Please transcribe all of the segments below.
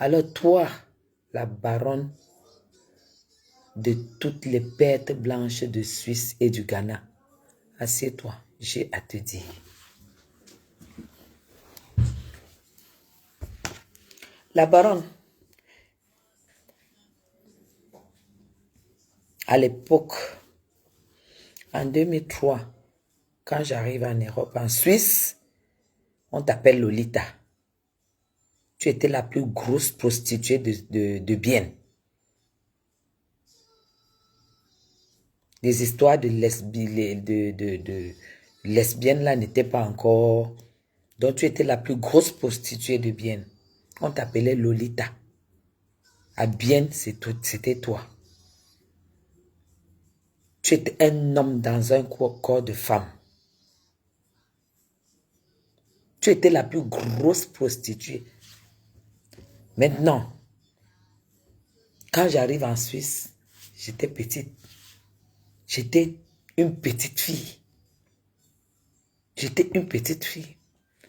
Alors toi, la baronne de toutes les pertes blanches de Suisse et du Ghana, assieds-toi, j'ai à te dire. La baronne, à l'époque, en 2003, quand j'arrive en Europe, en Suisse, on t'appelle Lolita. Tu étais la plus grosse prostituée de Bienne. Les histoires de lesbiennes là n'étaient pas encore. Donc tu étais la plus grosse prostituée de Bienne. On t'appelait Lolita. À Bienne, c'était toi. Tu étais un homme dans un corps de femme. Tu étais la plus grosse prostituée. Maintenant, quand j'arrive en Suisse, j'étais petite. J'étais une petite fille. J'étais une petite fille.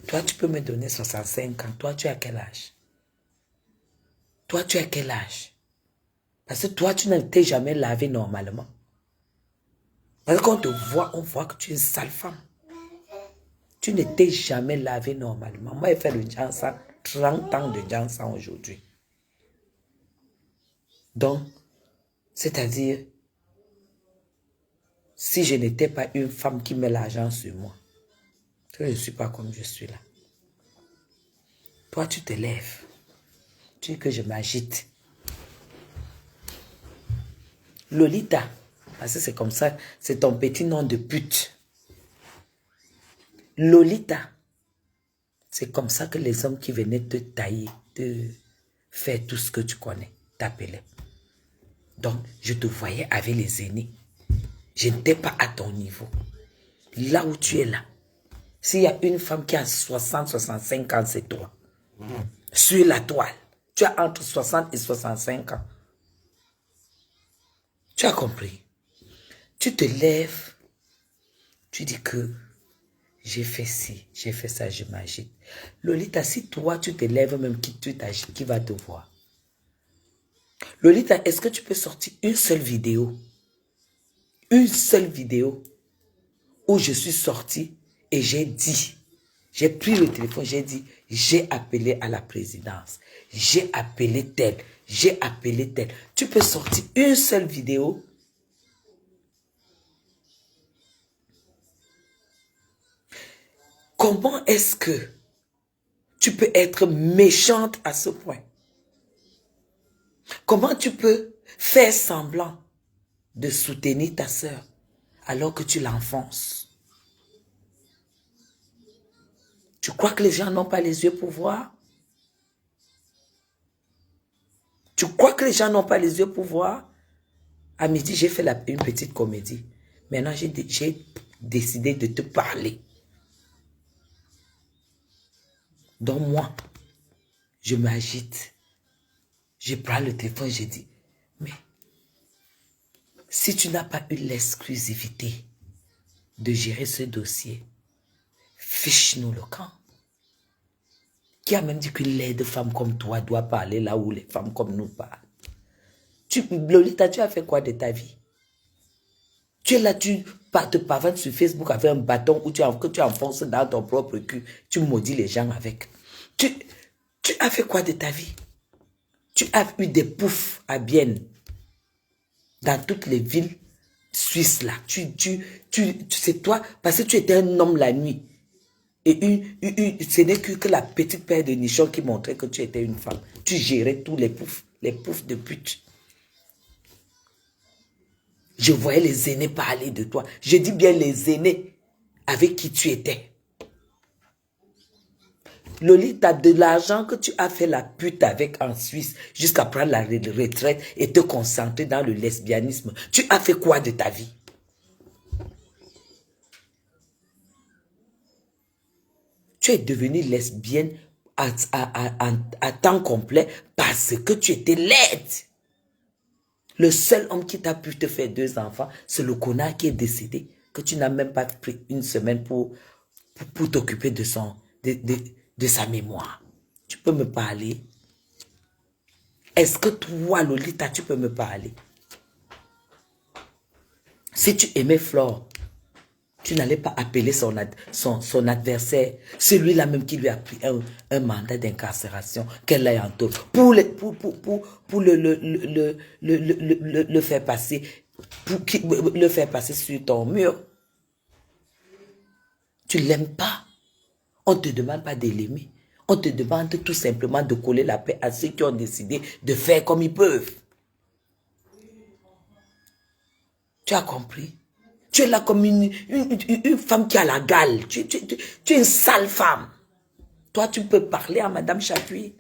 Toi, tu peux me donner 65 ans. Toi, tu as quel âge? Toi, tu as quel âge? Parce que toi, tu ne t'es jamais lavé normalement. Parce que quand on te voit, on voit que tu es une sale femme. Tu ne t'es jamais lavé normalement. Moi, j'ai fait le Jansan, 30 ans de Jansan aujourd'hui. Donc, c'est-à-dire, si je n'étais pas une femme qui met l'argent sur moi, je ne suis pas comme je suis là. Toi, tu te lèves. Tu dis que je m'agite. Lolita, parce que c'est comme ça, c'est ton petit nom de pute. Lolita, c'est comme ça que les hommes qui venaient te tailler, te faire tout ce que tu connais, t'appelaient. Donc, je te voyais avec les aînés. Je n'étais pas à ton niveau. Là où tu es là, s'il y a une femme qui a 60, 65 ans, c'est toi. Sur la toile, tu as entre 60 et 65 ans. Tu as compris? Tu te lèves, tu dis que j'ai fait ci, j'ai fait ça, je m'agite. Lolita, si toi tu te lèves même, tu t'agites, qui va te voir? Lolita, est-ce que tu peux sortir une seule vidéo? Une seule vidéo où je suis sortie et j'ai dit, j'ai pris le téléphone, j'ai dit, j'ai appelé à la présidence, j'ai appelé tel, j'ai appelé tel. Tu peux sortir une seule vidéo? Comment est-ce que tu peux être méchante à ce point? Comment tu peux faire semblant de soutenir ta sœur alors que tu l'enfonces? Tu crois que les gens n'ont pas les yeux pour voir? Tu crois que les gens n'ont pas les yeux pour voir? À midi, j'ai fait une petite comédie. Maintenant, j'ai décidé de te parler. Donc moi, je m'agite. Je prends le téléphone, je dis, mais si tu n'as pas eu l'exclusivité de gérer ce dossier, fiche-nous le camp. Qui a même dit qu'une laide femme comme toi doit parler là où les femmes comme nous parlent? Lolita, tu as fait quoi de ta vie? Tu es là, tu te pavanes sur Facebook avec un bâton que tu enfonces dans ton propre cul. Tu maudis les gens avec. Tu as fait quoi de ta vie? Tu as eu des poufs à Bienne. Dans toutes les villes suisses là. C'est toi, parce que tu étais un homme la nuit. Et ce n'est que la petite paire de nichons qui montrait que tu étais une femme. Tu gérais tous les poufs de pute. Je voyais les aînés parler de toi. Je dis bien les aînés avec qui tu étais. Lolita, de l'argent que tu as fait la pute avec en Suisse jusqu'à prendre la retraite et te concentrer dans le lesbianisme, tu as fait quoi de ta vie? Tu es devenue lesbienne à temps complet parce que tu étais laide. Le seul homme qui t'a pu te faire 2 enfants, c'est le connard qui est décédé, que tu n'as même pas pris une semaine pour t'occuper de sa mémoire. Tu peux me parler? Est-ce que toi, Lolita, tu peux me parler? Si tu aimais Flore, tu n'allais pas appeler son adversaire, celui-là même qui lui a pris un mandat d'incarcération, qu'elle ait en taule, pour le faire passer, le faire passer sur ton mur. Tu ne l'aimes pas. On ne te demande pas de l'aimer. On te demande tout simplement de coller la paix à ceux qui ont décidé de faire comme ils peuvent. Tu as compris? Tu es là comme une femme qui a la gale. Tu es une sale femme. Toi, tu peux parler à Madame Chapuis.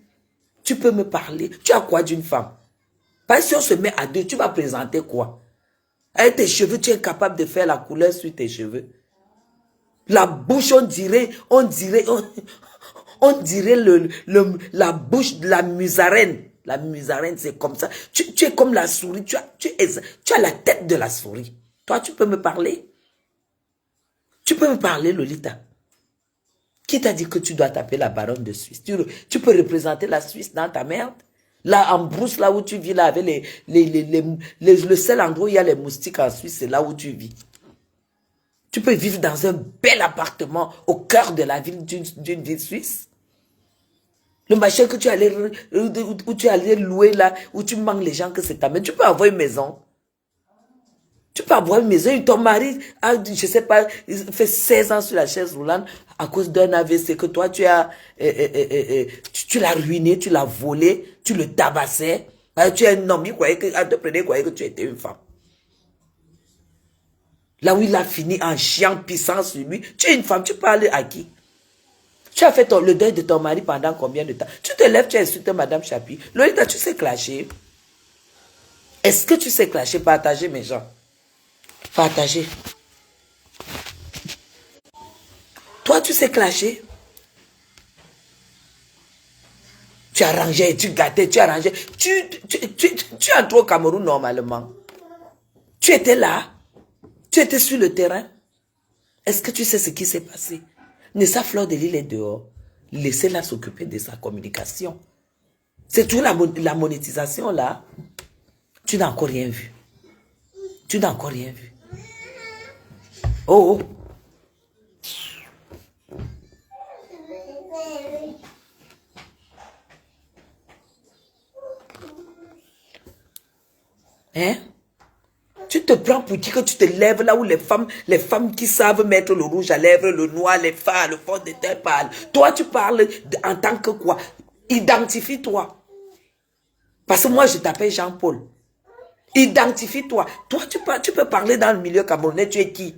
Tu peux me parler. Tu as quoi d'une femme? Parce que si on se met à deux, tu vas présenter quoi? Avec tes cheveux, tu es capable de faire la couleur sur tes cheveux. La bouche, on dirait la bouche de la musarène. La musarène, c'est comme ça. Tu es comme la souris. Tu as la tête de la souris. Toi, tu peux me parler? Tu peux me parler, Lolita? Qui t'a dit que tu dois taper la baronne de Suisse? Tu peux représenter la Suisse dans ta merde? Là, en brousse, là où tu vis, là, avec le seul endroit où il y a les moustiques en Suisse, c'est là où tu vis. Tu peux vivre dans un bel appartement au cœur de la ville d'une ville suisse. Le machin que tu allais, où tu allais louer là, où tu manques les gens que c'est ta mère. Tu peux avoir une maison. Tu peux avoir une maison. Ton mari a, je sais pas, il fait 16 ans sur la chaise roulante à cause d'un AVC que toi tu as, tu l'as ruiné, tu l'as volé, tu le tabassais. Tu es un homme, il croyait que tu étais une femme. Là où il a fini en chiant puissant sur lui. Tu es une femme, tu parles à qui? Tu as fait le deuil de ton mari pendant combien de temps? Tu te lèves, tu insultes Madame Chapuis. Lolita, tu sais clasher? Est-ce que tu sais clasher? Partager mes gens. Partager. Toi, tu sais clasher? Tu as rangé, tu gâtais, tu as rangé. Tu entres au Cameroun normalement. Tu étais là. Tu étais sur le terrain. Est-ce que tu sais ce qui s'est passé? Nessa Fleur de Lille est dehors. Laissez-la s'occuper de sa communication. C'est tout la monétisation là. Tu n'as encore rien vu. Tu n'as encore rien vu. Oh, oh. Hein? Tu te prends pour dire que tu te lèves là où les femmes qui savent mettre le rouge à lèvres, le noir, les fards, le fond de teint parlent. Toi, tu parles en tant que quoi? Identifie-toi. Parce que moi, je t'appelle Jean-Paul. Identifie-toi. Toi, tu peux parler dans le milieu camerounais. Tu es qui?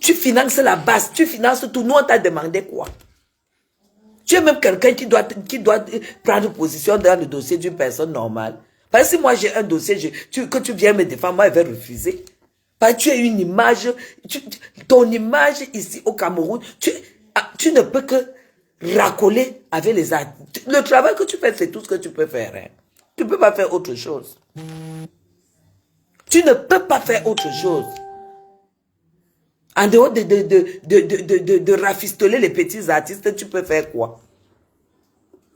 Tu finances la base. Tu finances tout. Nous, on t'a demandé quoi? Tu es même quelqu'un qui doit prendre position dans le dossier d'une personne normale. Parce que si moi j'ai un dossier, que tu viens me défendre, moi je vais refuser. Parce que tu as une image, ton image ici au Cameroun, tu ne peux que racoler avec les artistes. Le travail que tu fais, c'est tout ce que tu peux faire. Hein. Tu ne peux pas faire autre chose. Tu ne peux pas faire autre chose. En dehors de rafistoler les petits artistes, tu peux faire quoi?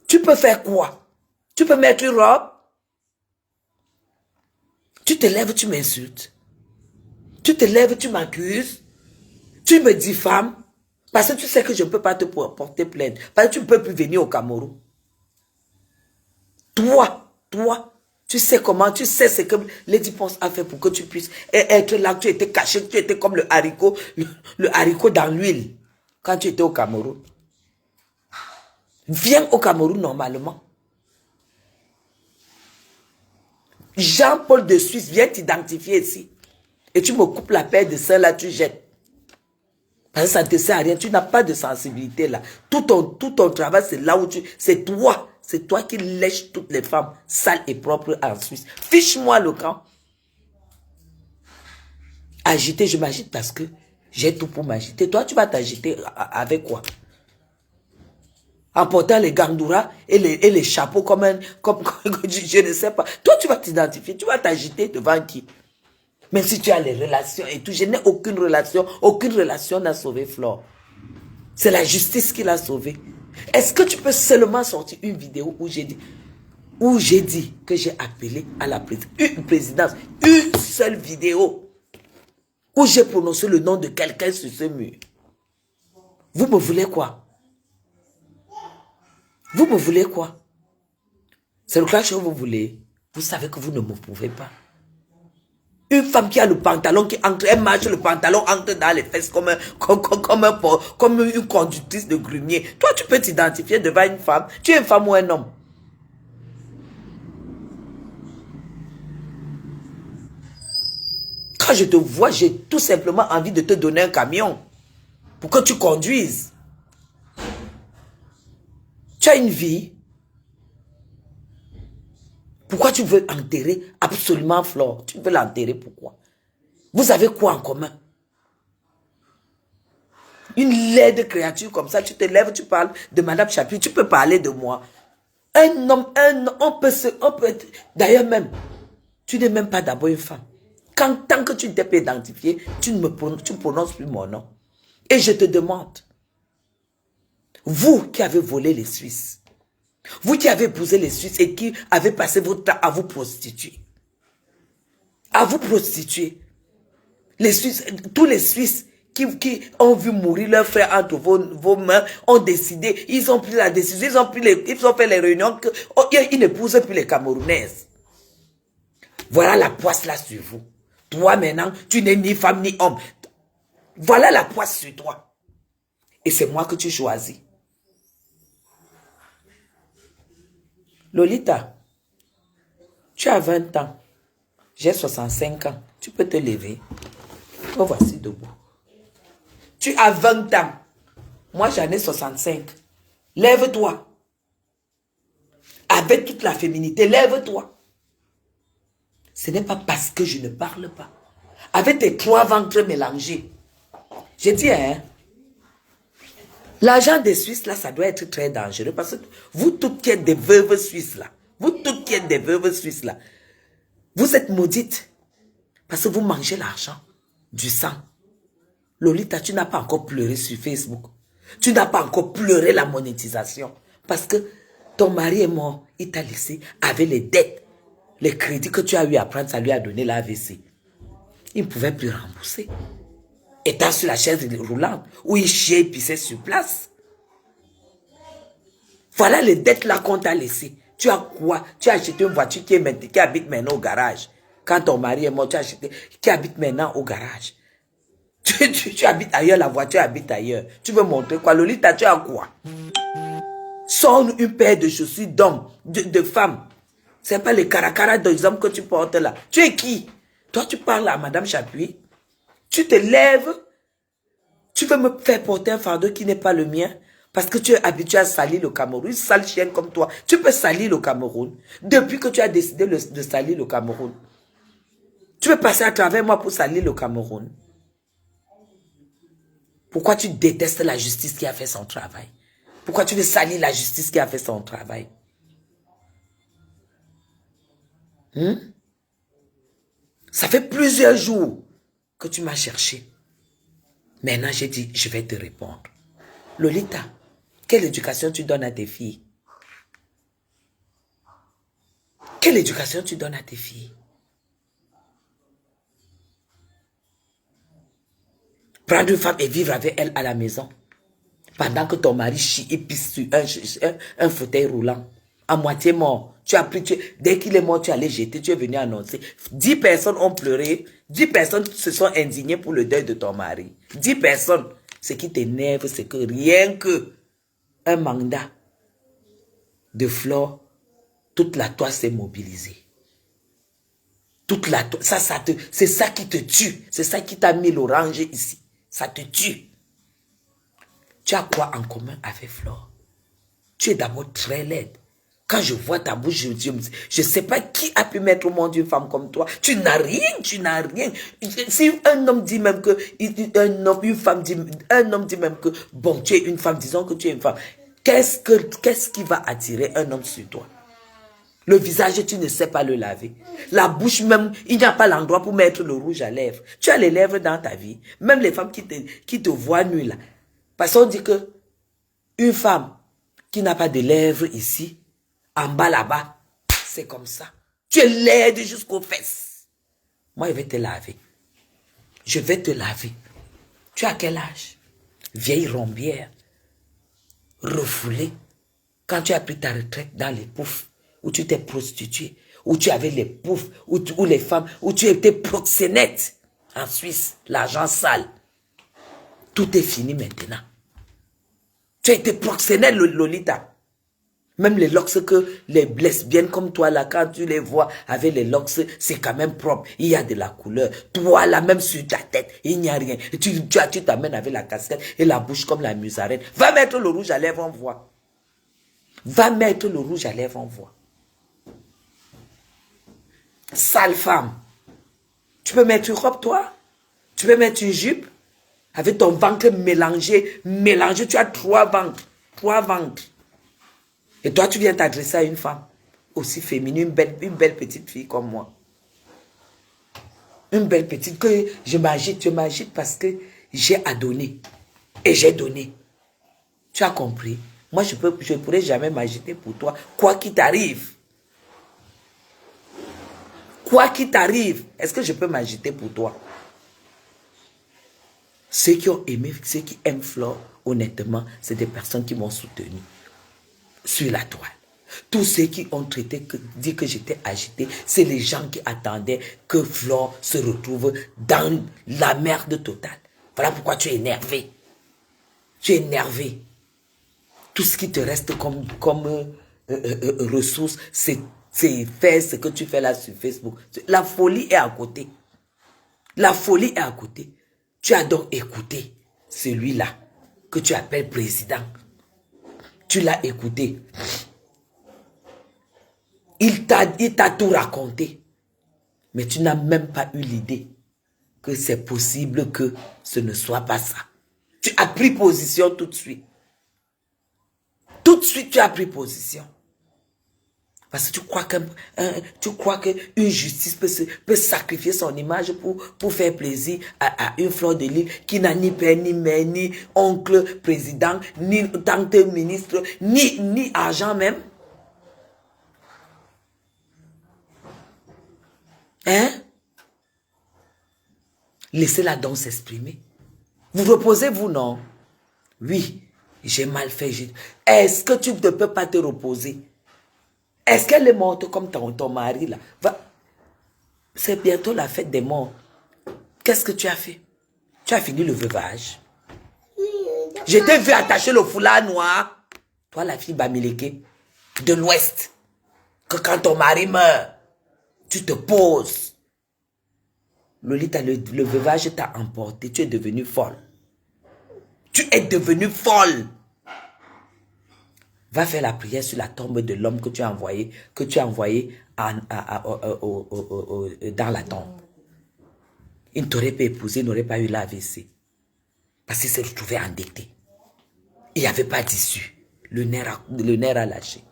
Tu peux faire quoi? Tu peux mettre une robe? Tu te lèves, tu m'insultes. Tu te lèves, tu m'accuses. Tu me diffames. Parce que tu sais que je ne peux pas te porter plainte. Parce que tu ne peux plus venir au Cameroun. Toi, tu sais comment, tu sais ce que Lady Ponce a fait pour que tu puisses être là, tu étais caché, tu étais comme le haricot dans l'huile. Quand tu étais au Cameroun. Viens au Cameroun normalement. Jean-Paul de Suisse, viens t'identifier ici. Et tu me coupes la paire de ça là, tu jettes. Parce que ça ne te sert à rien, tu n'as pas de sensibilité là. Tout ton travail, c'est là où c'est toi. C'est toi qui lèches toutes les femmes sales et propres en Suisse. Fiche-moi le camp. Agiter, je m'agite parce que j'ai tout pour m'agiter. Toi, tu vas t'agiter avec quoi? En portant les gandouras et les chapeaux comme je ne sais pas. Toi, tu vas t'identifier, tu vas t'agiter devant qui? Même si tu as les relations et tout, je n'ai aucune relation n'a sauvé Flore. C'est la justice qui l'a sauvée. Est-ce que tu peux seulement sortir une vidéo où j'ai dit que j'ai appelé à la présidence, une seule vidéo où j'ai prononcé le nom de quelqu'un sur ce mur? Vous me voulez quoi? Vous me voulez quoi? C'est le clash que vous voulez. Vous savez que vous ne me pouvez pas. Une femme qui a le pantalon qui entre, elle marche, le pantalon entre dans les fesses comme une conductrice de grumier. Toi, tu peux t'identifier devant une femme. Tu es une femme ou un homme? Quand je te vois, j'ai tout simplement envie de te donner un camion pour que tu conduises. Tu as une vie. Pourquoi tu veux enterrer absolument Flore? Tu veux l'enterrer, pourquoi? Vous avez quoi en commun? Une laide créature comme ça, tu te lèves, tu parles de Madame Chapuis, tu peux parler de moi. Un homme, on peut d'ailleurs même, tu n'es même pas d'abord une femme. Tant que tu ne t'es pas identifié, tu ne prononces plus mon nom. Et je te demande, vous qui avez volé les Suisses, vous qui avez épousé les Suisses et qui avez passé votre temps à vous prostituer. À vous prostituer. Les Suisses, tous les Suisses qui ont vu mourir leurs frères entre vos mains ont décidé, ils ont pris la décision, ils ont fait les réunions, ils n'épousent plus les Camerounaises. Voilà la poisse là sur vous. Toi maintenant, tu n'es ni femme ni homme. Voilà la poisse sur toi. Et c'est moi que tu choisis. Lolita, tu as 20 ans. J'ai 65 ans. Tu peux te lever. Me voici debout. Tu as 20 ans. Moi, j'en ai 65. Lève-toi. Avec toute la féminité, lève-toi. Ce n'est pas parce que je ne parle pas. Avec tes 3 ventres mélangés. J'ai dit, hein, l'argent des Suisses, là, ça doit être très dangereux. Parce que vous toutes qui êtes des veuves suisses, là, vous toutes qui êtes des veuves suisses, là, vous êtes maudites. Parce que vous mangez l'argent, du sang. Lolita, tu n'as pas encore pleuré sur Facebook. Tu n'as pas encore pleuré la monétisation. Parce que ton mari est mort, il t'a laissé avec les dettes. Les crédits que tu as eu à prendre, ça lui a donné l'AVC. Il ne pouvait plus rembourser. Étant sur la chaise roulante, où il chiait et pissait sur place. Voilà les dettes là qu'on t'a laissées. Tu as quoi? Tu as acheté une voiture qui habite maintenant au garage. Quand ton mari est mort, tu as acheté, qui habite maintenant au garage. Tu habites ailleurs, la voiture habite ailleurs. Tu veux montrer quoi? Lolita, tu as quoi? Sonne une paire de chaussures d'hommes, de femmes. Ce n'est pas les caracaras d'hommes que tu portes là. Tu es qui? Toi, tu parles à Madame Chapuis. Tu te lèves. Tu veux me faire porter un fardeau qui n'est pas le mien. Parce que tu es habitué à salir le Cameroun. Une sale chienne comme toi. Tu peux salir le Cameroun. Depuis que tu as décidé de salir le Cameroun. Tu veux passer à travers moi pour salir le Cameroun. Pourquoi tu détestes la justice qui a fait son travail? Pourquoi tu veux salir la justice qui a fait son travail? Ça fait plusieurs jours que tu m'as cherché. Maintenant, j'ai dit, je vais te répondre. Lolita, quelle éducation tu donnes à tes filles? Quelle éducation tu donnes à tes filles? Prendre une femme et vivre avec elle à la maison. Pendant que ton mari chie et pisse sur un fauteuil roulant. À moitié mort. Tu as pris, dès qu'il est mort, tu allais jeter, tu es venu annoncer. 10 personnes ont pleuré. 10 personnes se sont indignées pour le deuil de ton mari. 10 personnes. Ce qui t'énerve, c'est que rien que un mandat de Flore, toute la toile s'est mobilisée. Toute la toile, c'est ça qui te tue. C'est ça qui t'a mis l'orange ici. Ça te tue. Tu as quoi en commun avec Flore? Tu es d'abord très laide. Quand je vois ta bouche, je ne sais pas qui a pu mettre au monde une femme comme toi. Tu n'as rien, tu n'as rien. Si un homme dit même que, un homme dit même que, bon, tu es une femme, disons que tu es une femme. Qu'est-ce qui va attirer un homme sur toi? Le visage, tu ne sais pas le laver. La bouche même, il n'y a pas l'endroit pour mettre le rouge à lèvres. Tu as les lèvres dans ta vie. Même les femmes qui te voient nues là. Parce qu'on dit que une femme, qui n'a pas de lèvres ici, en bas là-bas, c'est comme ça. Tu es laide jusqu'aux fesses. Moi, je vais te laver. Je vais te laver. Tu as quel âge? Vieille rombière, refoulée. Quand tu as pris ta retraite dans les poufs, où tu t'es prostituée, où tu avais les poufs, où les femmes, où tu étais proxénète en Suisse, l'argent sale. Tout est fini maintenant. Tu as été proxénète, Lolita. Même les locks que les lesbiennes comme toi, là, quand tu les vois avec les locks, c'est quand même propre. Il y a de la couleur. Toi, là, même sur ta tête, il n'y a rien. Tu t'amènes avec la casquette et la bouche comme la musarène. Va mettre le rouge à lèvres, on voit. Va mettre le rouge à lèvres, on voit. Sale femme. Tu peux mettre une robe, toi? Tu peux mettre une jupe? Avec ton ventre mélangé. Tu as 3 ventres. 3 ventres. Et toi, tu viens t'adresser à une femme aussi féminine, une belle petite fille comme moi. Une belle petite que je m'agite parce que j'ai à donner. Et j'ai donné. Tu as compris? Moi, je ne pourrais jamais m'agiter pour toi, quoi qu'il t'arrive. Quoi qu'il t'arrive, est-ce que je peux m'agiter pour toi? Ceux qui ont aimé, ceux qui aiment Flore, honnêtement, c'est des personnes qui m'ont soutenu sur la toile. Tous ceux qui ont dit que j'étais agité, c'est les gens qui attendaient que Flore se retrouve dans la merde totale. Voilà pourquoi tu es énervé. Tu es énervé. Tout ce qui te reste comme ressource, c'est faire ce que tu fais là sur Facebook. La folie est à côté. La folie est à côté. Tu as donc écouté celui-là que tu appelles président. Tu l'as écouté. Il t'a tout raconté. Mais tu n'as même pas eu l'idée que c'est possible que ce ne soit pas ça. Tu as pris position tout de suite. Tout de suite, tu as pris position. Parce que tu crois qu'une justice peut sacrifier son image pour faire plaisir à une Fleur de Lys qui n'a ni père, ni mère, ni oncle président, ni tante ministre, ni argent même. Hein? Laissez-la donc s'exprimer. Vous reposez-vous, non? Oui, j'ai mal fait. Est-ce que tu ne peux pas te reposer? Est-ce qu'elle est morte comme ton mari là? C'est bientôt la fête des morts. Qu'est-ce que tu as fait? Tu as fini le veuvage. Je t'ai vu attacher le foulard noir. Toi, la fille Bamileke de l'Ouest. Que quand ton mari meurt, tu te poses. Lolita, le veuvage t'a emporté. Tu es devenue folle. Tu es devenue folle. Va faire la prière sur la tombe de l'homme que tu as envoyé, dans la tombe. Il ne t'aurait pas épousé, il n'aurait pas eu la AVC. Parce qu'il s'est retrouvé endetté. Il n'y avait pas d'issue. Le nerf a lâché.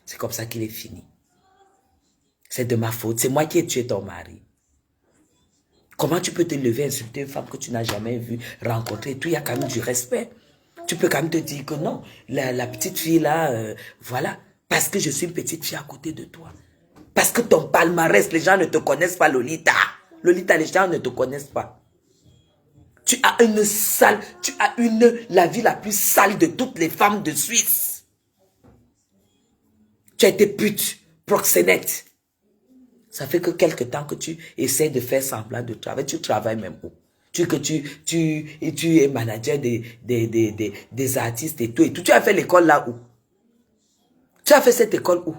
C'est comme ça qu'il est fini. C'est de ma faute. C'est moi qui ai tué ton mari. Comment tu peux te lever et insulter une femme que tu n'as jamais vue, rencontrer et tout? Il y a quand même du respect. Tu peux quand même te dire que non, la petite fille là, voilà, parce que je suis une petite fille à côté de toi. Parce que ton palmarès, les gens ne te connaissent pas, Lolita. Lolita, les gens ne te connaissent pas. Tu as la vie la plus sale de toutes les femmes de Suisse. Tu as été pute, proxénète. Ça fait que quelque temps que tu essaies de faire semblant de travail. Tu travailles même où? Tu es manager des artistes et tout. Tu as fait l'école là où? Tu as fait cette école où?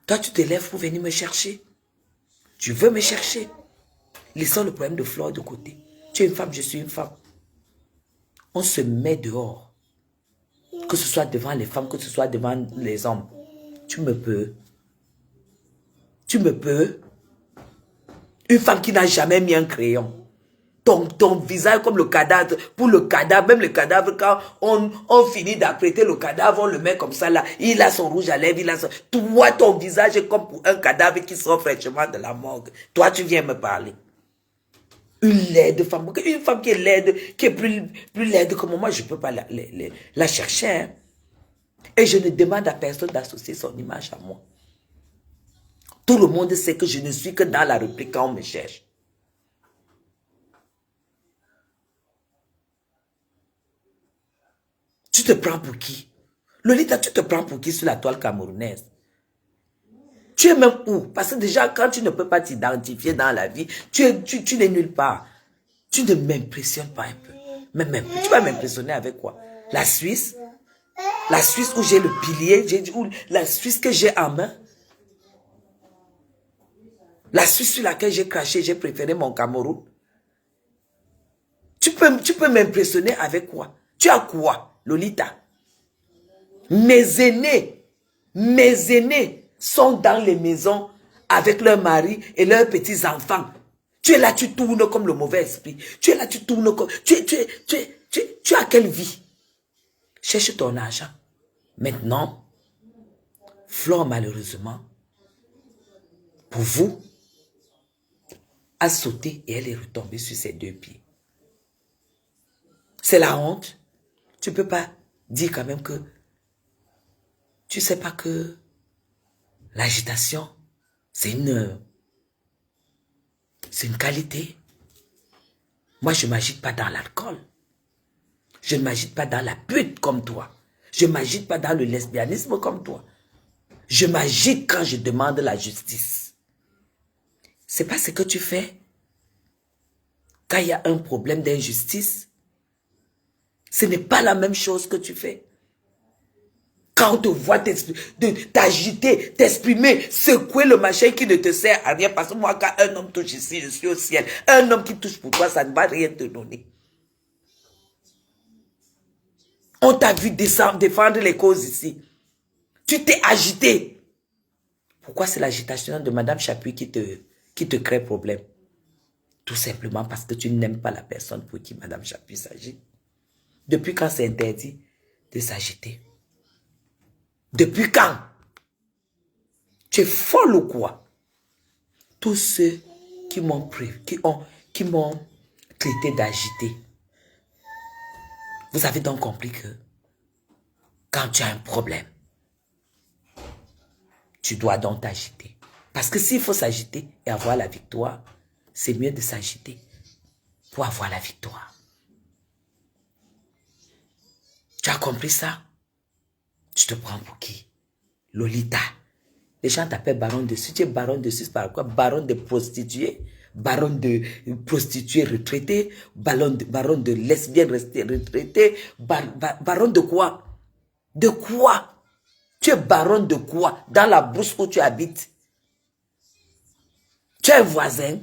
Toi, tu te lèves pour venir me chercher. Tu veux me chercher. Laissons le problème de Flore de côté. Tu es une femme, je suis une femme. On se met dehors. Que ce soit devant les femmes, que ce soit devant les hommes. Tu me peux. Tu me peux. Une femme qui n'a jamais mis un crayon. Ton visage comme le cadavre. Pour le cadavre, même le cadavre, quand on finit d'apprêter le cadavre, on le met comme ça là. Il a son rouge à lèvres, il a son... Toi, ton visage est comme pour un cadavre qui sort fraîchement de la morgue. Toi, tu viens me parler. Une laide femme. Une femme qui est laide, qui est plus laide que moi, je ne peux pas la chercher. Hein. Et je ne demande à personne d'associer son image à moi. Tout le monde sait que je ne suis que dans la réplique quand on me cherche. Tu te prends pour qui? Lolita, tu te prends pour qui sur la toile camerounaise? Tu es même où? Parce que déjà, quand tu ne peux pas t'identifier dans la vie, tu n'es nulle part. Tu ne m'impressionnes pas un peu. Même tu vas m'impressionner avec quoi? La Suisse? La Suisse où j'ai le pilier, la Suisse que j'ai en main? La Suisse sur laquelle j'ai craché, j'ai préféré mon Cameroun? Tu peux m'impressionner avec quoi? Tu as quoi, Lolita? Mes aînés sont dans les maisons avec leurs maris et leurs petits-enfants. Tu es là, tu tournes comme le mauvais esprit. Tu es là, tu tournes comme... Tu as quelle vie? Cherche ton argent. Maintenant, Flore, malheureusement, pour vous, a sauté et elle est retombée sur ses deux pieds. C'est la honte. Tu ne peux pas dire quand même que tu ne sais pas que l'agitation, c'est une qualité. Moi, je ne m'agite pas dans l'alcool. Je ne m'agite pas dans la pute comme toi. Je ne m'agite pas dans le lesbianisme comme toi. Je m'agite quand je demande la justice. C'est pas ce que tu fais quand il y a un problème d'injustice. Ce n'est pas la même chose que tu fais. Quand on te voit t'agiter, t'exprimer, secouer le machin qui ne te sert à rien. Parce que moi, quand un homme touche ici, je suis au ciel. Un homme qui touche pour toi, ça ne va rien te donner. On t'a vu défendre les causes ici. Tu t'es agité. Pourquoi c'est l'agitation de Madame Chapuis qui te crée problème? Tout simplement parce que tu n'aimes pas la personne pour qui Madame Chapuis s'agit. Depuis quand c'est interdit de s'agiter? Depuis quand? Tu es folle ou quoi? Tous ceux qui m'ont traité d'agité. Vous avez donc compris que quand tu as un problème, tu dois donc t'agiter. Parce que s'il faut s'agiter et avoir la victoire, c'est mieux de s'agiter pour avoir la victoire. Tu as compris ça? Tu te prends pour qui? Lolita. Les gens t'appellent baron dessus. Tu es baron dessus par quoi? Baron de prostituées, baron de prostituées retraitées, baron de lesbiennes retraitées, baron de quoi? De quoi? Tu es baron de quoi? Dans la brousse où tu habites. Tu es un voisin?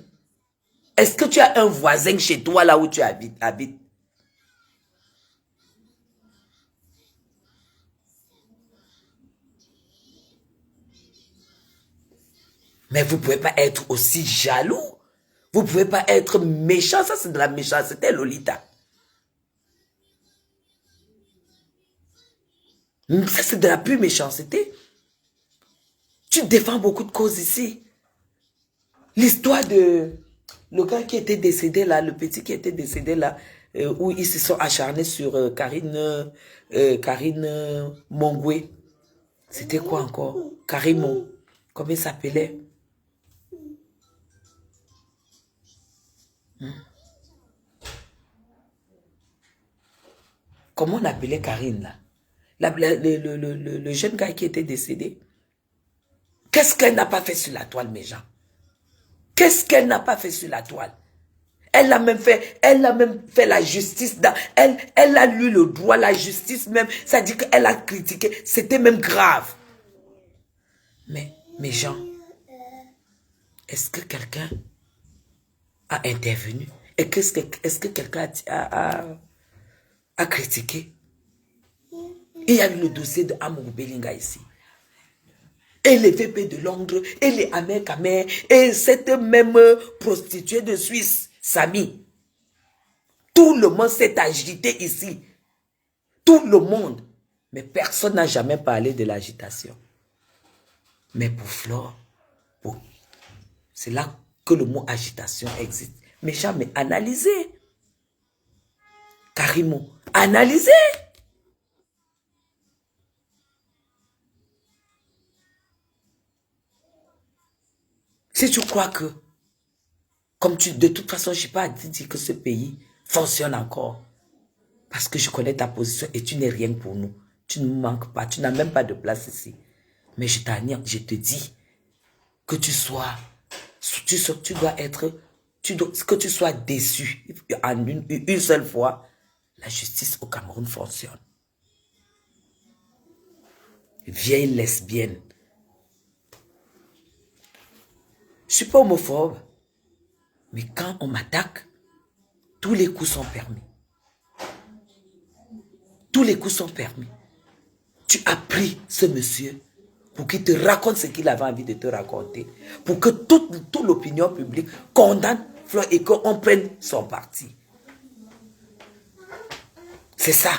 Est-ce que tu as un voisin chez toi là où tu habites? Mais vous ne pouvez pas être aussi jaloux. Vous ne pouvez pas être méchant. Ça, c'est de la méchanceté, Lolita. Ça, c'est de la pure méchanceté. Tu défends beaucoup de causes ici. L'histoire de le gars qui était décédé là, le petit qui était décédé là, où ils se sont acharnés sur Karine Mongwe. C'était quoi encore? Karimo. Comment il s'appelait? Comment on appelait Karine là? Le jeune gars qui était décédé. Qu'est-ce qu'elle n'a pas fait sur la toile, mes gens? Qu'est-ce qu'elle n'a pas fait sur la toile? Elle a même fait la justice. Elle a lu le droit, la justice même. Ça dit qu'elle a critiqué. C'était même grave. Mais, mes gens, est-ce que quelqu'un a intervenu? Est-ce que quelqu'un a critiqué? Il y a eu le dossier de Amour Belinga ici. Et les VP de Londres, et les Amer Kamer, et cette même prostituée de Suisse, Samy. Tout le monde s'est agité ici. Tout le monde. Mais personne n'a jamais parlé de l'agitation. Mais pour Flore, c'est là que le mot agitation existe. méchant, mais analysez. Carrément, analysez. Si tu crois que, comme tu, de toute façon, je n'ai pas à te dire que ce pays fonctionne encore. Parce que je connais ta position et tu n'es rien pour nous. Tu ne nous manques pas, tu n'as même pas de place ici. Mais je te dis que tu dois être, que tu sois déçu en une seule fois. La justice au Cameroun fonctionne. Vieille lesbienne. Je ne suis pas homophobe. Mais quand on m'attaque, tous les coups sont permis. Tous les coups sont permis. Tu as pris ce monsieur pour qu'il te raconte ce qu'il avait envie de te raconter. Pour que toute l'opinion publique condamne Floyd et qu'on prenne son parti. C'est ça.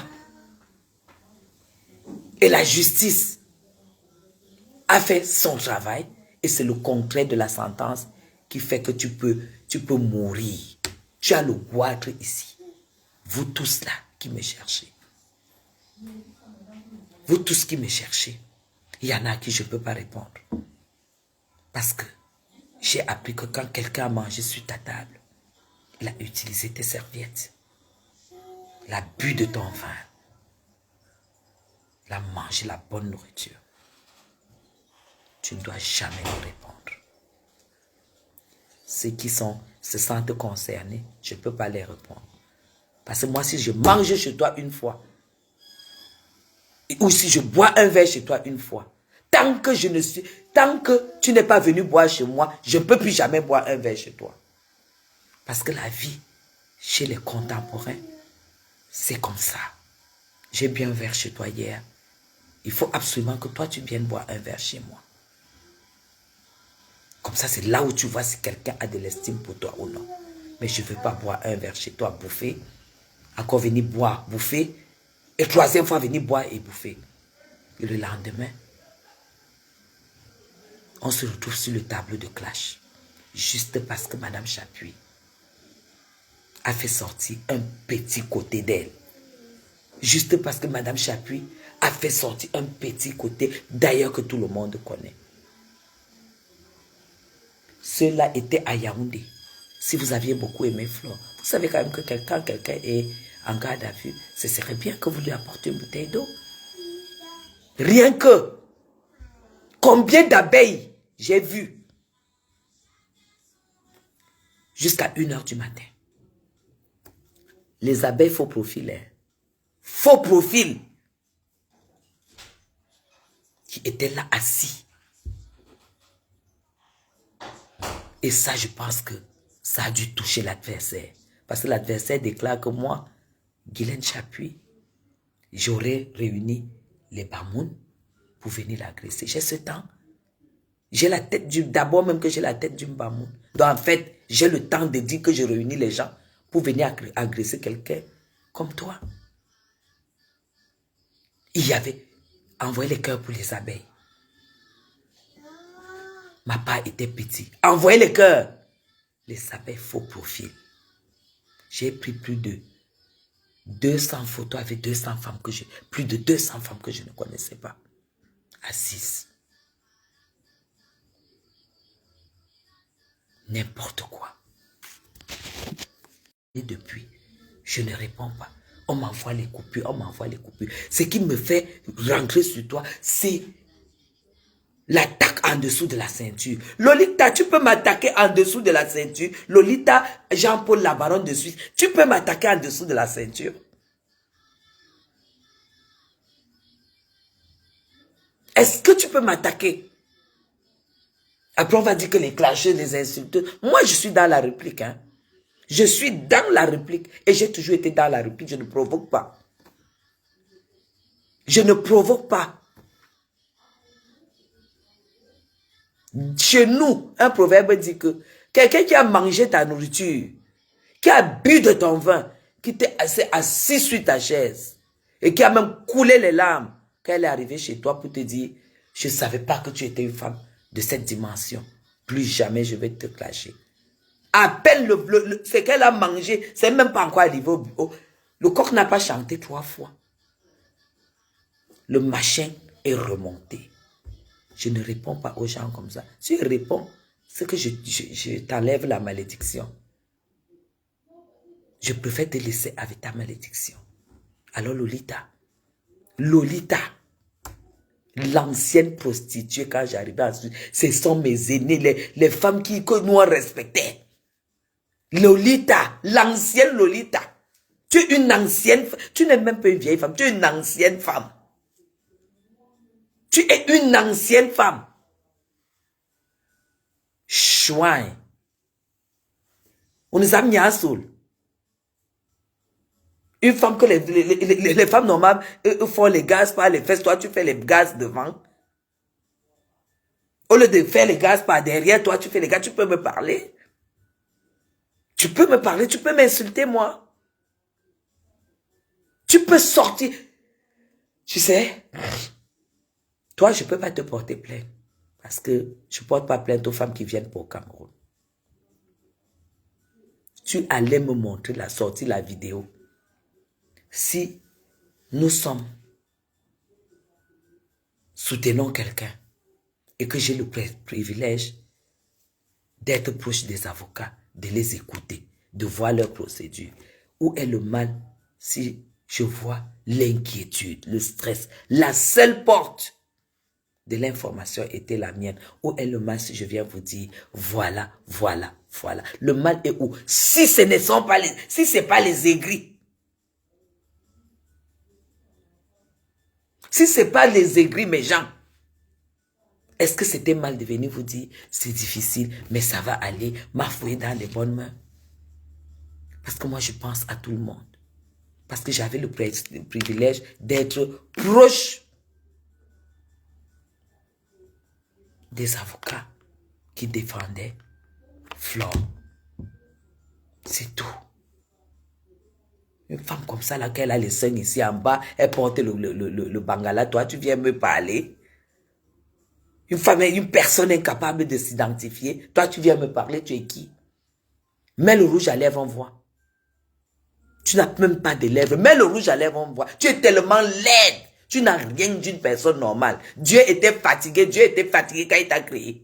Et la justice a fait son travail. Et c'est le contraire de la sentence qui fait que tu peux mourir. Tu as le goitre ici. Vous tous là qui me cherchez. Vous tous qui me cherchez. Il y en a à qui je ne peux pas répondre. Parce que j'ai appris que quand quelqu'un a mangé sur ta table, il a utilisé tes serviettes. Il a bu de ton vin. Il a mangé la bonne nourriture. Tu ne dois jamais me répondre. Ceux qui se sentent concernés, je ne peux pas les répondre. Parce que moi, si je mange chez toi une fois, ou si je bois un verre chez toi une fois, tant que tu n'es pas venu boire chez moi, je ne peux plus jamais boire un verre chez toi. Parce que la vie, chez les contemporains, c'est comme ça. J'ai bu un verre chez toi hier. Il faut absolument que toi, tu viennes boire un verre chez moi. Comme ça, c'est là où tu vois si quelqu'un a de l'estime pour toi ou non. Mais je ne veux pas boire un verre chez toi, bouffer. Encore venir boire, bouffer. Et troisième fois, venir boire et bouffer. Et le lendemain, on se retrouve sur le tableau de clash. Juste parce que Madame Chapuis a fait sortir un petit côté d'elle. Juste parce que Madame Chapuis a fait sortir un petit côté d'ailleurs que tout le monde connaît. Cela était à Yaoundé. Si vous aviez beaucoup aimé Flore, vous savez quand même que quand quelqu'un est en garde à vue, ce serait bien que vous lui apportiez une bouteille d'eau. Rien que. Combien d'abeilles j'ai vu jusqu'à 1h du matin. Les abeilles faux profil. Hein. Faux profil. Qui étaient là assis. Et ça, je pense que ça a dû toucher l'adversaire. Parce que l'adversaire déclare que moi, Guylaine Chapuis, j'aurais réuni les Bamoun pour venir l'agresser. J'ai ce temps. J'ai la tête du... D'abord même que j'ai la tête d'une Bamoun. Donc en fait, j'ai le temps de dire que je réunis les gens pour venir agresser quelqu'un comme toi. Il y avait envoyé les cœurs pour les abeilles. Ma part était petite. Envoyez les cœurs. Les abeilles faux profil. J'ai pris plus de 200 photos avec 200 femmes que plus de 200 femmes que je ne connaissais pas. Assises. N'importe quoi. Et depuis, je ne réponds pas. On m'envoie les coupures, on m'envoie les coupures. Ce qui me fait rentrer sur toi, c'est l'attaque en dessous de la ceinture. Lolita, tu peux m'attaquer en dessous de la ceinture. Lolita, Jean-Paul la baronne de Suisse, tu peux m'attaquer en dessous de la ceinture. Est-ce que tu peux m'attaquer? Après, on va dire que les clasheurs, les insulteurs. Moi, je suis dans la réplique. Hein. Je suis dans la réplique. Et j'ai toujours été dans la réplique. Je ne provoque pas. Je ne provoque pas. Chez nous, un proverbe dit que quelqu'un qui a mangé ta nourriture, qui a bu de ton vin, qui t'est assis sur ta chaise et qui a même coulé les larmes quand elle est arrivée chez toi pour te dire « Je ne savais pas que tu étais une femme de cette dimension. Plus jamais je vais te clasher. » À peine ce qu'elle a mangé, c'est même pas encore arrivé au bureau. Le coq n'a pas chanté 3 fois. Le machin est remonté. Je ne réponds pas aux gens comme ça. Si je réponds, c'est que je t'enlève la malédiction. Je préfère te laisser avec ta malédiction. Alors Lolita, l'ancienne prostituée, quand j'arrivais à Suisse, ce sont mes aînés, les femmes que nous on respectait. Lolita, l'ancienne Lolita. Tu es une ancienne femme. Tu n'es même pas une vieille femme, tu es une ancienne femme. Tu es une ancienne femme. Chouin. On nous a mis à soul. Une femme que les femmes normales font les gaz par les fesses, toi tu fais les gaz devant. Au lieu de faire les gaz par derrière, toi tu fais les gaz, tu peux me parler. Tu peux me parler, tu peux m'insulter moi. Tu peux sortir. Tu sais, toi je ne peux pas te porter plainte. Parce que je ne porte pas plainte aux femmes qui viennent pour Cameroun. Tu allais me montrer la sortie, la vidéo. Si nous soutenons quelqu'un et que j'ai le privilège d'être proche des avocats, de les écouter, de voir leur procédure, où est le mal si je vois l'inquiétude, le stress, la seule porte de l'information était la mienne. Où est le mal si je viens vous dire, voilà, voilà, voilà. Le mal est où? Si ce ne sont pas pas les aigris. Si ce n'est pas les aigris, mes gens, est-ce que c'était mal de venir vous dire, c'est difficile, mais ça va aller, ma foi est dans les bonnes mains? Parce que moi, je pense à tout le monde. Parce que j'avais le privilège d'être proche des avocats qui défendaient Flore. C'est tout. Une femme comme ça, laquelle a les seins ici en bas, elle porte le bangala, toi tu viens me parler. Une femme, une personne incapable de s'identifier, toi tu viens me parler, tu es qui? Mets le rouge à lèvres, on voit. Tu n'as même pas de lèvres, mets le rouge à lèvres, on voit. Tu es tellement laide, tu n'as rien d'une personne normale. Dieu était fatigué quand il t'a créé.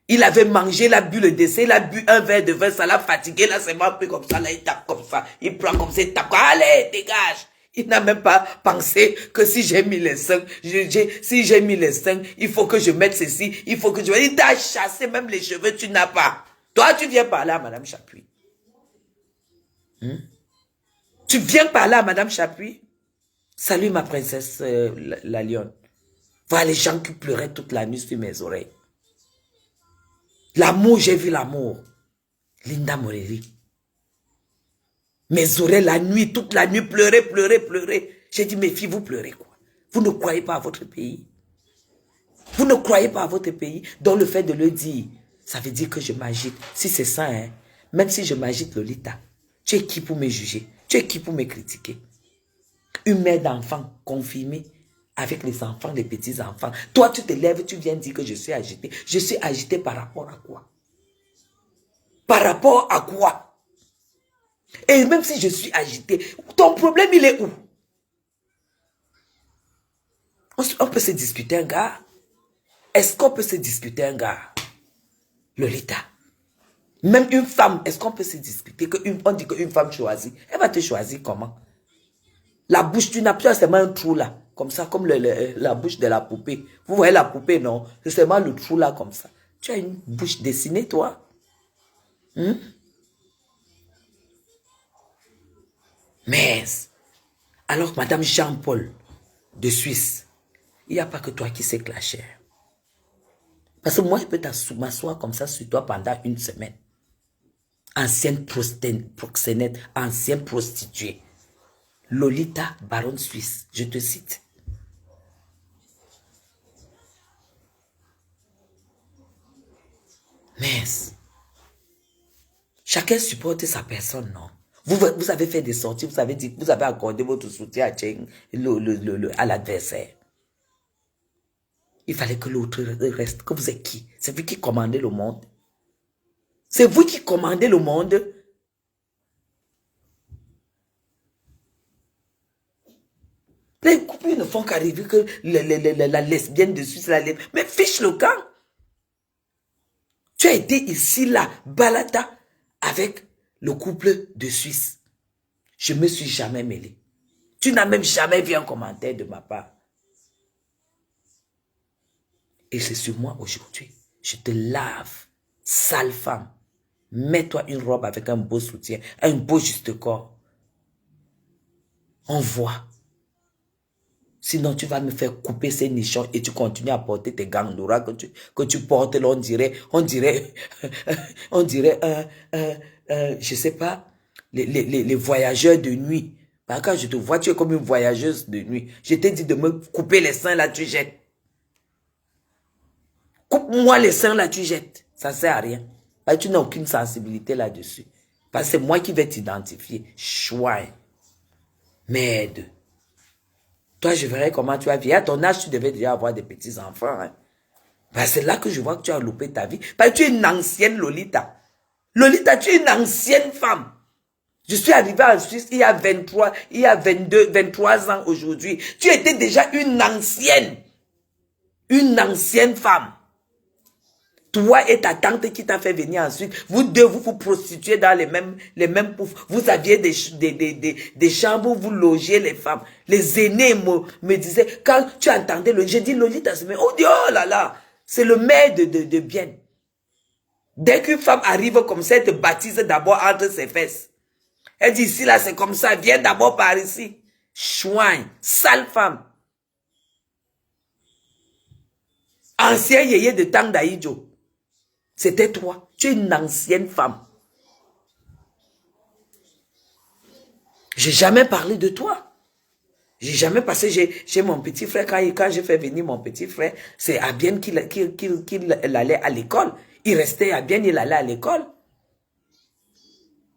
Il avait mangé, il a bu le décès, il a bu un verre de vin, ça l'a fatigué, là c'est m'a pris comme ça, là il tape comme ça, il prend comme ça, il tape, allez, dégage. Il n'a même pas pensé que si j'ai mis les seins, si j'ai mis les seins, il faut que je mette ceci, il faut que je... Il t'a chassé même les cheveux, tu n'as pas. Toi, tu viens parler à Madame Chapuis. Tu viens parler à Madame Chapuis? Salut ma princesse, la lionne. Voilà les gens qui pleuraient toute la nuit sur mes oreilles. L'amour, j'ai vu l'amour. Linda Morelli. Mes oreilles la nuit, toute la nuit, pleurer. J'ai dit, mes filles, vous pleurez quoi? Vous ne croyez pas à votre pays. Vous ne croyez pas à votre pays. Donc le fait de le dire, ça veut dire que je m'agite. Si c'est ça, hein, même si je m'agite, Lolita, tu es qui pour me juger? Tu es qui pour me critiquer? Une mère d'enfants confirmée avec les enfants, les petits-enfants. Toi, tu te lèves, tu viens dire que je suis agité. Je suis agité par rapport à quoi? Par rapport à quoi? Et même si je suis agité, ton problème, il est où? On peut se disputer un gars? Est-ce qu'on peut se disputer un gars? Lolita. Même une femme, est-ce qu'on peut se disputer? On dit qu'une femme choisit. Elle va te choisir comment? La bouche, tu n'as plus seulement un trou là. Comme ça, comme la bouche de la poupée. Vous voyez la poupée, non? C'est seulement le trou là, comme ça. Tu as une bouche dessinée, toi? Mais, alors, Madame Jean-Paul de Suisse, il n'y a pas que toi qui sais que la chair. Parce que moi, je peux m'asseoir comme ça sur toi pendant une semaine. Ancienne proxénète, ancienne prostituée. Lolita, baronne suisse, je te cite. Mais, chacun supporte sa personne, non? Vous avez fait des sorties, vous avez dit, vous avez accordé votre soutien à Cheng, à l'adversaire. Il fallait que l'autre reste. Que vous êtes qui? C'est vous qui commandez le monde. C'est vous qui commandez le monde. Les couples ne font qu'arriver que la lesbienne de Suisse, mais fiche le camp. Tu as été ici, là, balada, avec le couple de Suisse. Je ne me suis jamais mêlé. Tu n'as même jamais vu un commentaire de ma part. Et c'est sur moi aujourd'hui. Je te lave, sale femme. Mets-toi une robe avec un beau soutien, un beau juste corps. On voit. Sinon, tu vas me faire couper ces nichons et tu continues à porter tes gandoura que tu portes là, on dirait, je sais pas, les voyageurs de nuit. Parce que quand je te vois, tu es comme une voyageuse de nuit. Je t'ai dit de me couper les seins là, tu jettes. Coupe-moi les seins là, tu jettes. Ça sert à rien. Parce que tu n'as aucune sensibilité là-dessus. Parce que c'est moi qui vais t'identifier. Chouin. Merde. Toi, je verrai comment tu vas vivre. À ton âge, tu devais déjà avoir des petits-enfants. Hein. Ben, c'est là que je vois que tu as loupé ta vie. Parce que tu es une ancienne Lolita. Lolita, tu es une ancienne femme. Je suis arrivée en Suisse il y a 23 ans aujourd'hui. Tu étais déjà une ancienne femme. Toi et ta tante qui t'a fait venir ensuite, vous deux, vous prostituez dans les mêmes poufs. Vous aviez des chambres où vous logez les femmes. Les aînés me disaient, quand tu entendais j'ai dit Lolita, on dit, oh là là, c'est le maire de bien. Dès qu'une femme arrive comme ça, elle te baptise d'abord entre ses fesses. Elle dit, ici là, c'est comme ça, viens d'abord par ici. Chouin, sale femme. Ancien yéyé de Tang Daïdjo. C'était toi. Tu es une ancienne femme. J'ai jamais parlé de toi. J'ai jamais passé. J'ai mon petit frère. Quand j'ai fait venir mon petit frère, c'est à Bienne qu'il allait à l'école. Il restait à Bienne, il allait à l'école.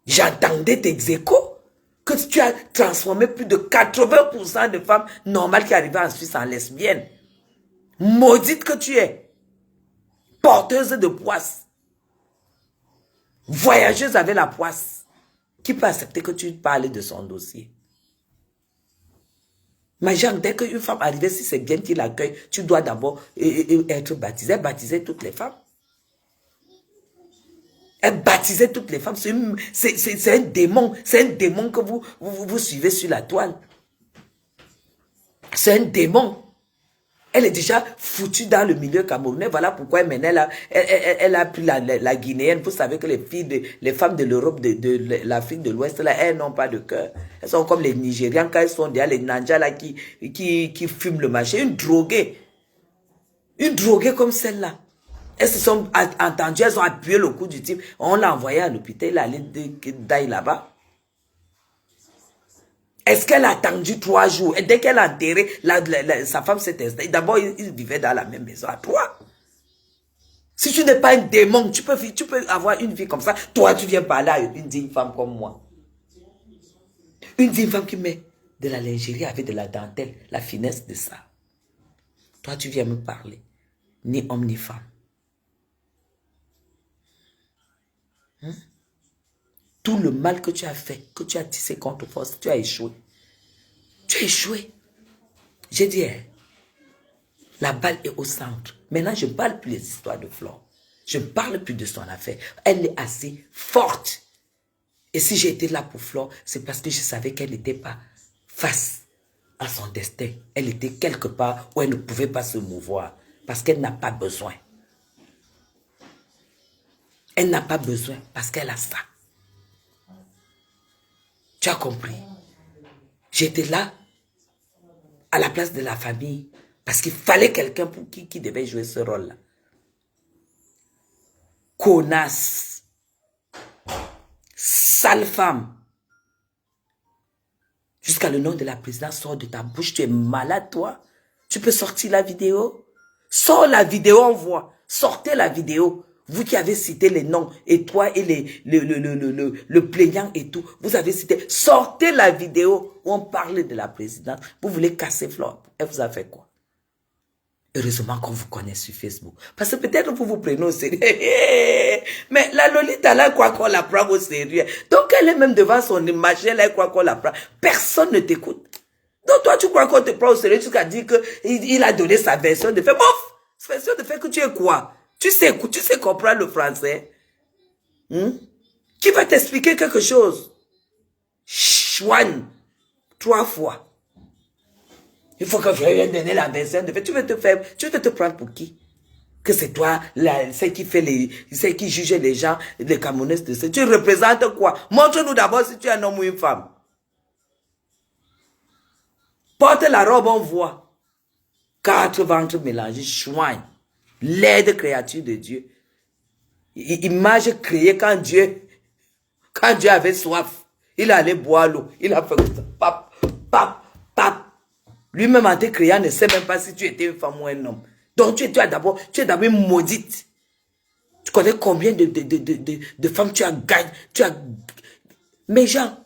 J'entendais tes échos. Que tu as transformé plus de 80% de femmes normales qui arrivaient en Suisse en lesbiennes. Maudite que tu es. Porteuse de poisse. Voyageuse avec la poisse. Qui peut accepter que tu parles de son dossier? Mais genre, dès qu'une femme arrive, si c'est bien qu'il l'accueille, tu dois d'abord être baptisée. Baptiser toutes les femmes. Elle baptisait toutes les femmes. C'est un démon. C'est un démon que vous suivez sur la toile. C'est un démon. Elle est déjà foutue dans le milieu camerounais. Voilà pourquoi maintenant elle a pris la Guinéenne. Vous savez que les femmes de l'Europe, de l'Afrique de l'Ouest, là, elles n'ont pas de cœur. Elles sont comme les Nigérians quand elles sont derrière les Nandja là, qui fument le marché. Une droguée comme celle-là. Elles se sont entendues, elles ont appuyé le coup du type. On l'a envoyé à l'hôpital, il allait d'aller là-bas. Est-ce qu'elle a attendu 3 jours? Et dès qu'elle a enterré, sa femme s'est installée. D'abord, ils vivaient dans la même maison à toi. Si tu n'es pas un démon, tu peux avoir une vie comme ça. Toi, tu viens parler à une digne femme comme moi. Une digne femme qui met de la lingerie avec de la dentelle, la finesse de ça. Toi, tu viens me parler. Ni homme, ni femme. Tout le mal que tu as fait, que tu as tissé contre force, tu as échoué. Tu as échoué. J'ai dit, la balle est au centre. Maintenant, je ne parle plus des histoires de Flore. Je ne parle plus de son affaire. Elle est assez forte. Et si j'étais là pour Flore, c'est parce que je savais qu'elle n'était pas face à son destin. Elle était quelque part où elle ne pouvait pas se mouvoir. Parce qu'elle n'a pas besoin. Elle n'a pas besoin parce qu'elle a ça. Tu as compris? J'étais là, à la place de la famille, parce qu'il fallait quelqu'un pour qui devait jouer ce rôle-là. Connasse. Sale femme. Jusqu'à le nom de la présidente sort de ta bouche. Tu es malade, toi. Tu peux sortir la vidéo? Sors la vidéo, on voit. Sortez la vidéo. Vous qui avez cité les noms, et toi et le plaignant et tout, vous avez cité, sortez la vidéo où on parle de la présidente. Vous voulez casser Flore. Elle vous a fait quoi? Heureusement qu'on vous connaît sur Facebook. Parce que peut-être vous vous prenez au sérieux. Mais la Lolita, là, elle croit qu'on la prend au sérieux. Donc, elle est même devant son image, elle croit qu'on la prend. Personne ne t'écoute. Donc, toi, tu crois qu'on te prend au sérieux jusqu'à dire qu'il a donné sa version de fait. Bof! Sa version de fait que tu es quoi? Tu sais comprendre le français? Qui va t'expliquer quelque chose? Chouane. 3 fois. Il faut que je lui donner la version de fait. Tu veux te prendre pour qui? Que c'est toi, celle qui juge les gens, les Camerounais de ça. Tu représentes quoi? Montre-nous d'abord si tu es un homme ou une femme. Porte la robe, on voit. 4 ventres mélangés, chouin. Laide créature de Dieu. Image créée quand Dieu avait soif. Il allait boire l'eau. Il a fait ça. Pap, pap, pap. Lui-même en te créant ne sait même pas si tu étais une femme ou un homme. Donc tu es d'abord une maudite. Tu connais combien de femmes tu as gagné. Mais Jean,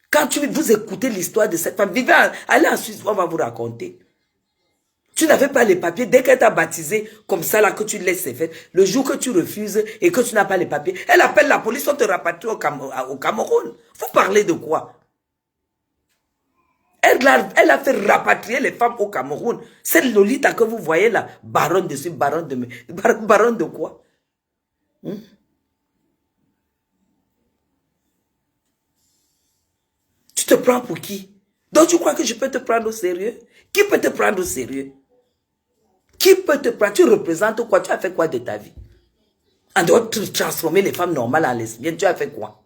quand vous écoutez l'histoire de cette femme, allez en Suisse, on va vous raconter. Tu n'avais pas les papiers. Dès qu'elle t'a baptisé, comme ça, là, que tu laisses faire, le jour que tu refuses et que tu n'as pas les papiers, elle appelle la police, on te rapatrie au Cameroun. Vous parlez de quoi? Elle a fait rapatrier les femmes au Cameroun. Cette Lolita que vous voyez là, baronne dessus, baronne de quoi? Tu te prends pour qui? Donc tu crois que je peux te prendre au sérieux? Qui peut te prendre au sérieux? Qui peut te prendre? Tu représentes quoi? Tu as fait quoi de ta vie? En dehors de transformer les femmes normales en lesbiennes, tu as fait quoi?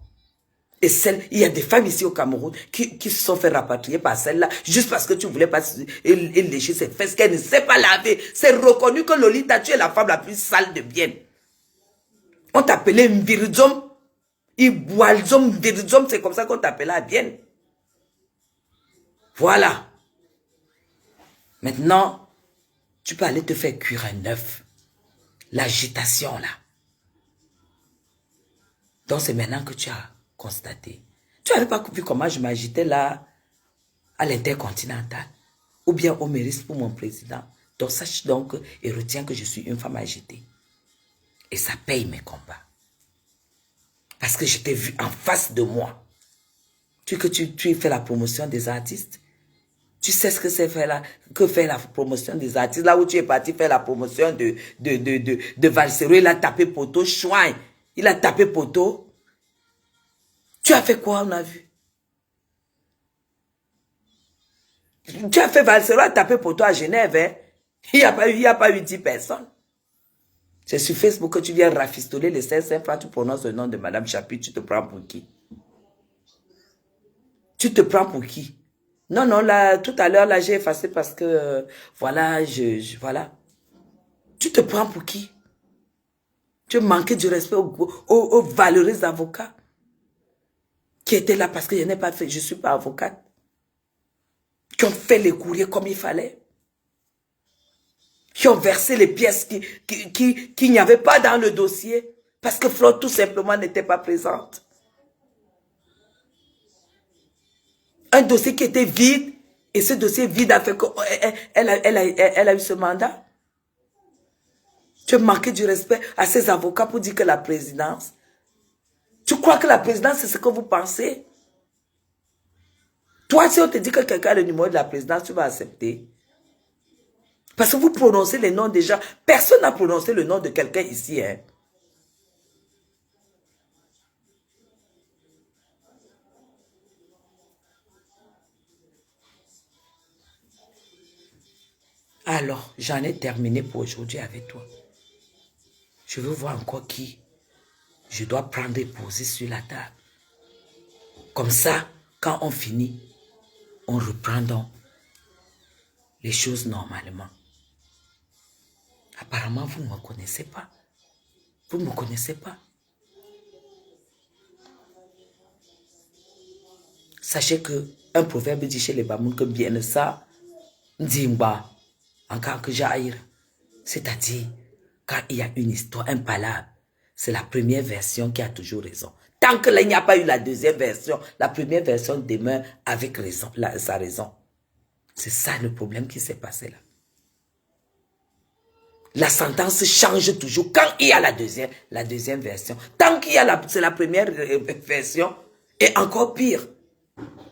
Et il y a des femmes ici au Cameroun qui se sont fait rapatrier par celle-là, juste parce que tu voulais pas lécher ses fesses, qu'elle ne sait pas laver. C'est reconnu que Lolita, tu es la femme la plus sale de Bienne. On t'appelait Mvirizom, Iboalzom, Mvirizom, c'est comme ça qu'on t'appelait à Bienne. Voilà. Maintenant, tu peux aller te faire cuire un œuf. L'agitation là. Donc c'est maintenant que tu as constaté. Tu n'avais pas vu comment je m'agitais là à l'intercontinental ou bien au mérite pour mon président. Donc sache donc et retiens que je suis une femme agitée. Et ça paye mes combats. Parce que je t'ai vu en face de moi. Tu fais la promotion des artistes. Tu sais ce que c'est que faire la promotion des artistes. Là où tu es parti faire la promotion de Valsero, il a tapé poteau, chouin. Il a tapé poteau. Tu as fait quoi, on a vu? Tu as fait Valsero à taper poteau à Genève, hein? Il n'y a pas eu 10 personnes. C'est sur Facebook que tu viens rafistoler les 500 francs, tu prononces le nom de Madame Chapuis, tu te prends pour qui? Tu te prends pour qui? Non, non, là, tout à l'heure, là, j'ai effacé parce que, voilà, voilà. Tu te prends pour qui? Tu manquais du respect aux valeureux avocats qui étaient là parce que je n'ai pas fait, je ne suis pas avocate. Qui ont fait les courriers comme il fallait. Qui ont versé les pièces qu'il n'y avait pas dans le dossier. Parce que Flore, tout simplement, n'était pas présente. Un dossier qui était vide. Et ce dossier vide a fait qu'elle a eu ce mandat. Tu as manqué du respect à ces avocats pour dire que la présidence. Tu crois que la présidence, c'est ce que vous pensez? Toi, si on te dit que quelqu'un a le numéro de la présidence, tu vas accepter. Parce que vous prononcez les noms des gens. Personne n'a prononcé le nom de quelqu'un ici. Hein. Alors, j'en ai terminé pour aujourd'hui avec toi. Je veux voir encore qui je dois prendre et poser sur la table. Comme ça, quand on finit, on reprend donc les choses normalement. Apparemment, vous ne me connaissez pas. Vous ne me connaissez pas. Sachez que un proverbe dit chez les Bamoun que bien ça, Ndimba, en cas que j'aille. C'est-à-dire, quand il y a une histoire, un palabre, c'est la première version qui a toujours raison. Tant que là, il n'y a pas eu la deuxième version, la première version demeure avec raison, sa raison. C'est ça le problème qui s'est passé là. La sentence change toujours quand il y a la deuxième version. Tant qu'il y a c'est la première version, et encore pire,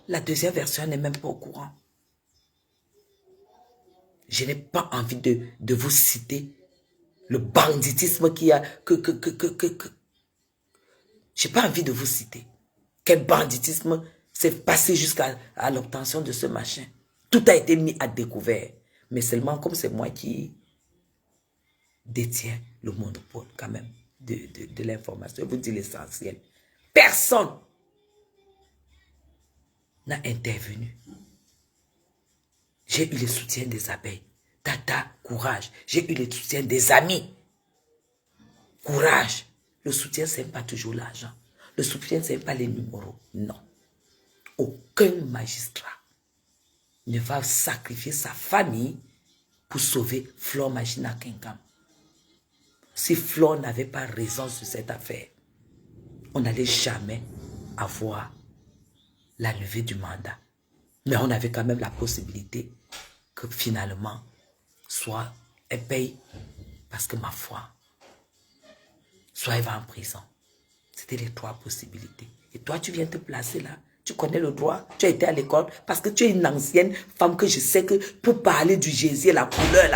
la deuxième version n'est même pas au courant. Je n'ai pas envie de vous citer le banditisme qu'il y a. J'ai pas envie de vous citer. Quel banditisme s'est passé jusqu'à l'obtention de ce machin. Tout a été mis à découvert. Mais seulement comme c'est moi qui détiens le monopole quand même de l'information. Je vous dis l'essentiel. Personne n'a intervenu. J'ai eu le soutien des abeilles. Tata, courage. J'ai eu le soutien des amis. Courage. Le soutien, ce n'est pas toujours l'argent. Le soutien, ce n'est pas les numéros. Non. Aucun magistrat ne va sacrifier sa famille pour sauver Flore Magina Kenkam. Si Flore n'avait pas raison sur cette affaire, on n'allait jamais avoir la levée du mandat. Mais on avait quand même la possibilité que finalement, soit elle paye parce que ma foi, soit elle va en prison. C'était les trois possibilités. Et toi, tu viens te placer là. Tu connais le droit. Tu as été à l'école parce que tu es une ancienne femme que je sais que pour parler du gésier, la couleur,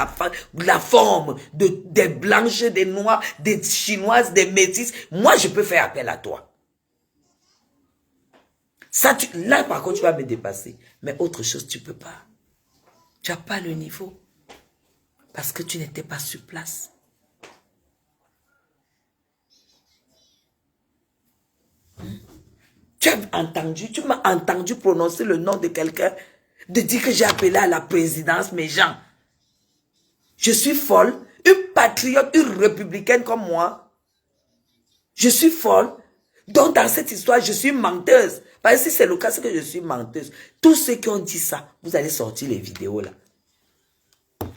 la forme, des blanches, des noires, des chinoises, des métisses, moi, je peux faire appel à toi. Ça, là, par contre, tu vas me dépasser. Mais autre chose, tu ne peux pas. Tu n'as pas le niveau. Parce que tu n'étais pas sur place. Tu m'as entendu prononcer le nom de quelqu'un, de dire que j'ai appelé à la présidence mes gens. Je suis folle, une patriote, une républicaine comme moi. Je suis folle. Donc dans cette histoire, je suis menteuse. Parce que si c'est le cas, c'est que je suis menteuse. Tous ceux qui ont dit ça, vous allez sortir les vidéos là.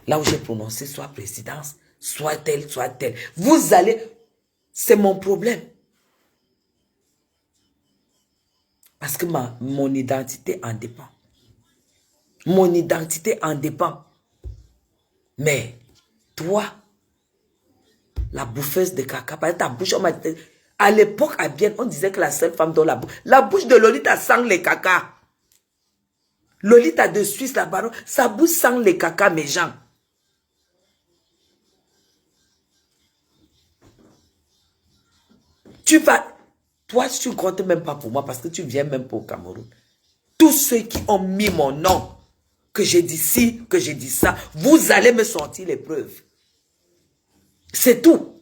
Là où j'ai prononcé soit présidence, soit tel, soit tel. Vous allez... C'est mon problème. Parce que mon identité en dépend. Mon identité en dépend. Mais, toi, la bouffeuse de caca, par ta bouche, à l'époque, à Bienne, on disait que la seule femme dont la bouche de Lolita sent les caca. Lolita de Suisse, la baronne, sa bouche sent les caca, mes gens. Toi, tu ne comptes même pas pour moi parce que tu viens même pas au Cameroun. Tous ceux qui ont mis mon nom, que j'ai dit ci, que j'ai dit ça, vous allez me sortir les preuves. C'est tout.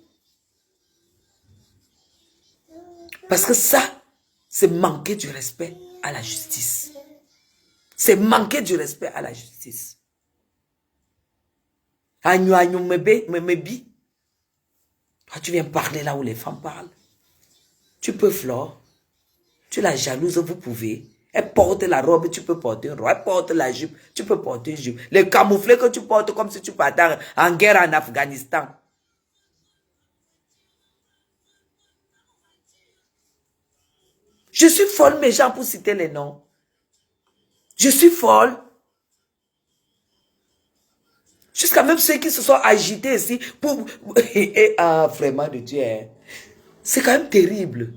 Parce que ça, c'est manquer du respect à la justice. C'est manquer du respect à la justice. Agnou, agnou, mebi. Toi, tu viens parler là où les femmes parlent. Tu peux, Flore. Tu la jalouse, vous pouvez. Elle porte la robe, tu peux porter une robe. Elle porte la jupe, tu peux porter une jupe. Les camouflés que tu portes comme si tu partais en guerre en Afghanistan. Je suis folle, mes gens, pour citer les noms. Je suis folle. Jusqu'à même ceux qui se sont agités ici pour... Ah, vraiment de Dieu. C'est quand même terrible.